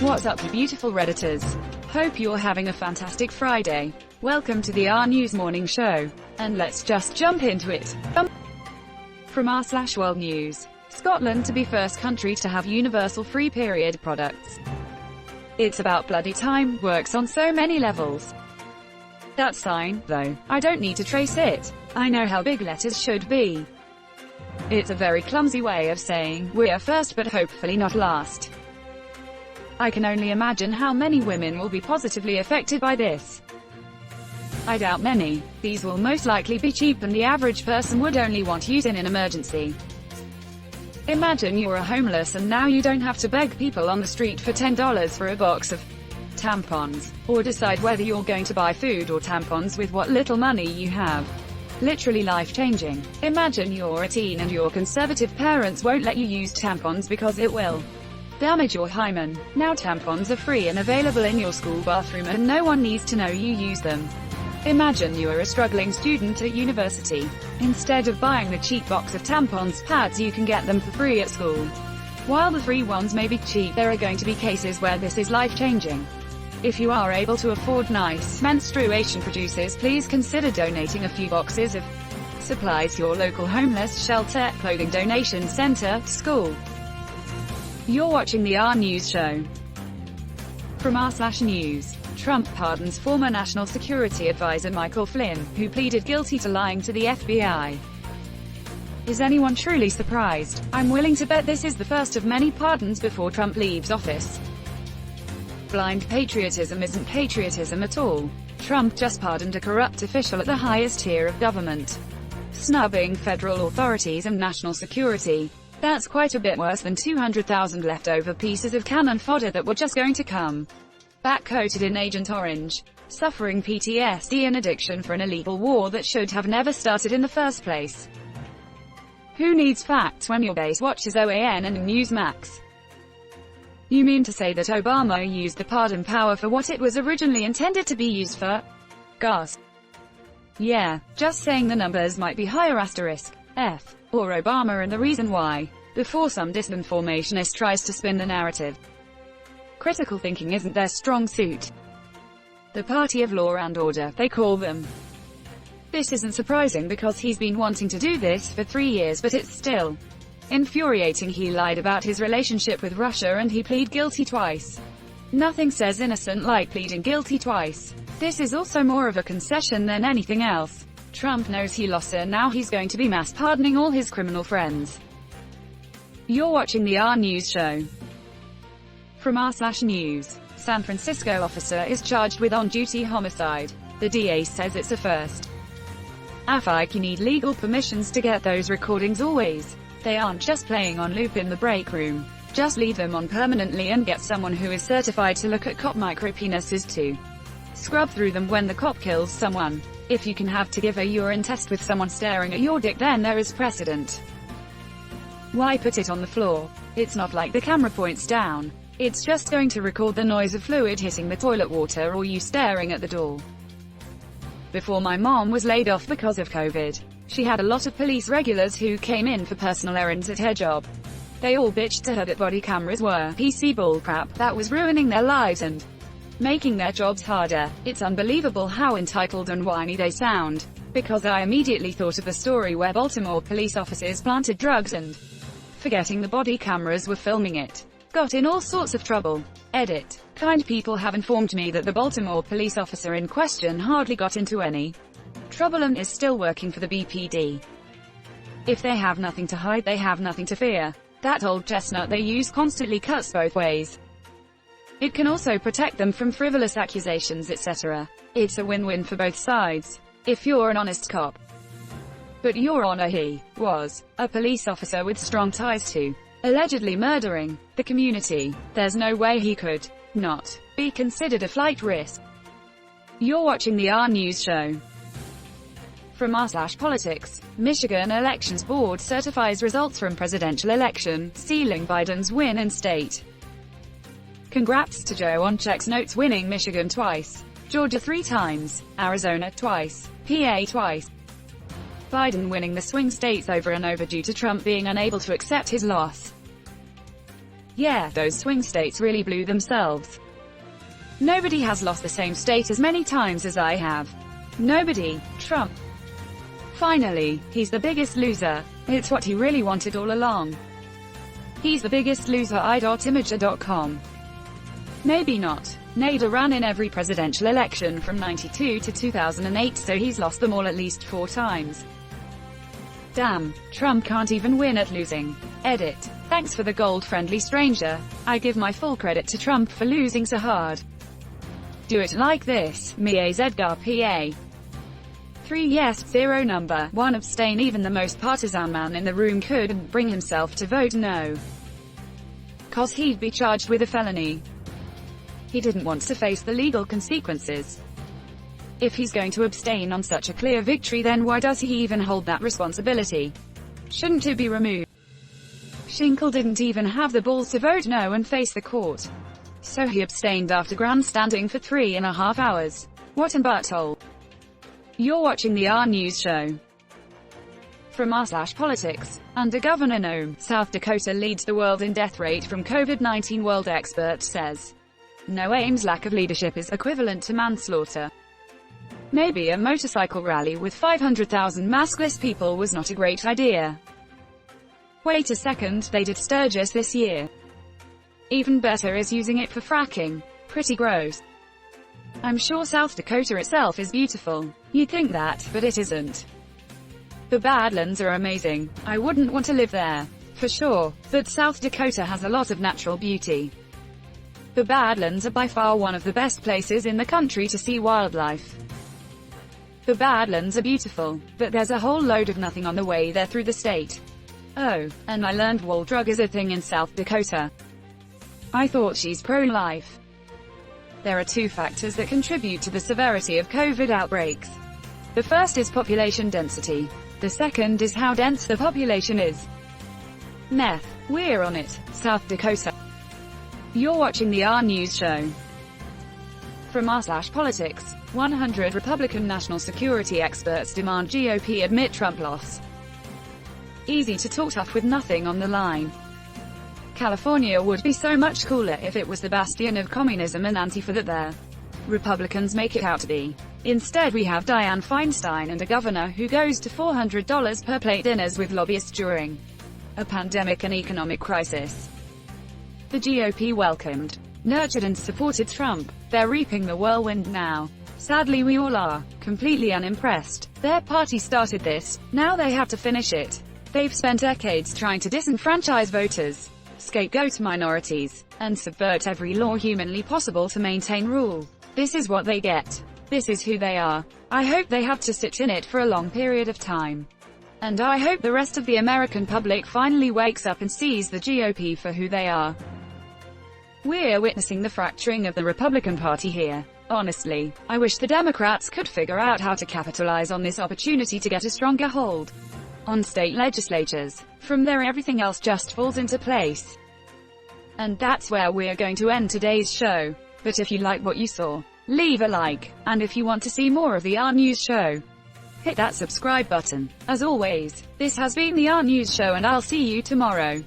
What's up, you beautiful Redditors? Hope you're having a fantastic Friday. Welcome to the RNEWS Morning Show. And let's just jump into it. From r/World News. Scotland to be first country to have universal free period products. It's about bloody time, works on so many levels. That sign, though, I don't need to trace it. I know how big letters should be. It's a very clumsy way of saying, we're first but hopefully not last. I can only imagine how many women will be positively affected by this. I doubt many. These will most likely be cheap and the average person would only want to use in an emergency. Imagine you're a homeless and now you don't have to beg people on the street for $10 for a box of tampons, or decide whether you're going to buy food or tampons with what little money you have. Literally life-changing. Imagine you're a teen and your conservative parents won't let you use tampons because it will damage your hymen. Now tampons are free and available in your school bathroom and no one needs to know you use them. Imagine you are a struggling student at university. Instead of buying the cheap box of tampons, pads, you can get them for free at school. While the free ones may be cheap, there are going to be cases where this is life-changing. If you are able to afford nice menstruation producers, please consider donating a few boxes of supplies to your local homeless shelter, clothing donation center, school. You're watching the RNEWS show. From r/News. Trump pardons former National Security Advisor Michael Flynn, who pleaded guilty to lying to the FBI. Is anyone truly surprised? I'm willing to bet this is the first of many pardons before Trump leaves office. Blind patriotism isn't patriotism at all. Trump just pardoned a corrupt official at the highest tier of government, snubbing federal authorities and national security. That's quite a bit worse than 200,000 leftover pieces of cannon fodder that were just going to come back coated in Agent Orange, suffering PTSD and addiction for an illegal war that should have never started in the first place. Who needs facts when your base watches OAN and Newsmax? You mean to say that Obama used the pardon power for what it was originally intended to be used for? Gasp. Yeah, just saying the numbers might be higher *F, or Obama and the reason why, before some disinformationist tries to spin the narrative. Critical thinking isn't their strong suit. The party of law and order, they call them. This isn't surprising because he's been wanting to do this for 3 years, but it's still infuriating. He lied about his relationship with Russia and he pleaded guilty twice. Nothing says innocent like pleading guilty twice. This is also more of a concession than anything else. Trump knows he lost and now he's going to be mass pardoning all his criminal friends. You're watching the RNEWS show. From r/News. San Francisco officer is charged with on-duty homicide. The DA says it's a first. You need legal permissions to get those recordings always. They aren't just playing on loop in the break room. Just leave them on permanently and get someone who is certified to look at cop micropenises to scrub through them when the cop kills someone. If you can have to give a urine test with someone staring at your dick, then there is precedent. Why put it on the floor? It's not like the camera points down. It's just going to record the noise of fluid hitting the toilet water or you staring at the door. Before my mom was laid off because of COVID, she had a lot of police regulars who came in for personal errands at her job. They all bitched to her that body cameras were PC bullcrap, that was ruining their lives and making their jobs harder. It's unbelievable how entitled and whiny they sound. Because I immediately thought of a story where Baltimore police officers planted drugs and, forgetting the body cameras were filming it, got in all sorts of trouble. Edit. Kind people have informed me that the Baltimore police officer in question hardly got into any trouble and is still working for the BPD. If they have nothing to hide, they have nothing to fear. That old chestnut they use constantly cuts both ways. It can also protect them from frivolous accusations, etc. It's a win-win for both sides, if you're an honest cop. But Your Honor, he was a police officer with strong ties to allegedly murdering the community. There's no way he could not be considered a flight risk. You're watching the RNEWS show. From r/Politics. Michigan Elections Board certifies results from presidential election, sealing Biden's win in state. Congrats to Joe on checks notes, winning Michigan twice, Georgia 3 times, Arizona twice, PA twice. Biden winning the swing states over and over due to Trump being unable to accept his loss. Yeah, those swing states really blew themselves. Nobody has lost the same state as many times as I have. Nobody. Trump. Finally, he's the biggest loser. It's what he really wanted all along. He's the biggest loser. i.imager.com. Maybe not. Nader ran in every presidential election from 92 to 2008, so he's lost them all at least 4 times. Damn, Trump can't even win at losing. Edit. Thanks for the gold-friendly stranger. I give my full credit to Trump for losing so hard. Do it like this, me Edgar PA. 3 yes, 0 number 1 abstain. Even the most partisan man in the room couldn't bring himself to vote no. 'Cause he'd be charged with a felony. He didn't want to face the legal consequences. If he's going to abstain on such a clear victory, then why does he even hold that responsibility? Shouldn't it be removed? Schinkel didn't even have the balls to vote no and face the court. So he abstained after grandstanding for 3.5 hours. What an butthole. You're watching the RNEWS show. From r/politics. Under Governor Noem, South Dakota leads the world in death rate from COVID-19. World expert says Noem's lack of leadership is equivalent to manslaughter. Maybe a motorcycle rally with 500,000 maskless people was not a great idea. Wait a second, they did Sturgis this year. Even better is using it for fracking. Pretty gross. I'm sure South Dakota itself is beautiful. You'd think that, but it isn't. The Badlands are amazing. I wouldn't want to live there, for sure, but South Dakota has a lot of natural beauty. The Badlands are by far one of the best places in the country to see wildlife. The Badlands are beautiful, but there's a whole load of nothing on the way there through the state. Oh, and I learned wall drug is a thing in South Dakota. I thought she's pro-life. There are 2 factors that contribute to the severity of COVID outbreaks. The first is population density. The second is how dense the population is. Meth. We're on it, South Dakota. You're watching the RNEWS show. From r/politics. 100 Republican national security experts demand GOP admit Trump loss. Easy to talk tough with nothing on the line. California would be so much cooler if it was the bastion of communism and Antifa that their Republicans make it out to be. Instead we have Dianne Feinstein and a governor who goes to $400 per plate dinners with lobbyists during a pandemic and economic crisis. The GOP welcomed, nurtured and supported Trump. They're reaping the whirlwind now. Sadly we all are, completely unimpressed. Their party started this, now they have to finish it. They've spent decades trying to disenfranchise voters, scapegoat minorities, and subvert every law humanly possible to maintain rule. This is what they get. This is who they are. I hope they have to sit in it for a long period of time. And I hope the rest of the American public finally wakes up and sees the GOP for who they are. We're witnessing the fracturing of the Republican Party here. Honestly, I wish the Democrats could figure out how to capitalize on this opportunity to get a stronger hold on state legislatures. From there everything else just falls into place. And that's where we're going to end today's show. But if you like what you saw, leave a like, and if you want to see more of the RNEWS show, hit that subscribe button. As always, this has been the RNEWS show and I'll see you tomorrow.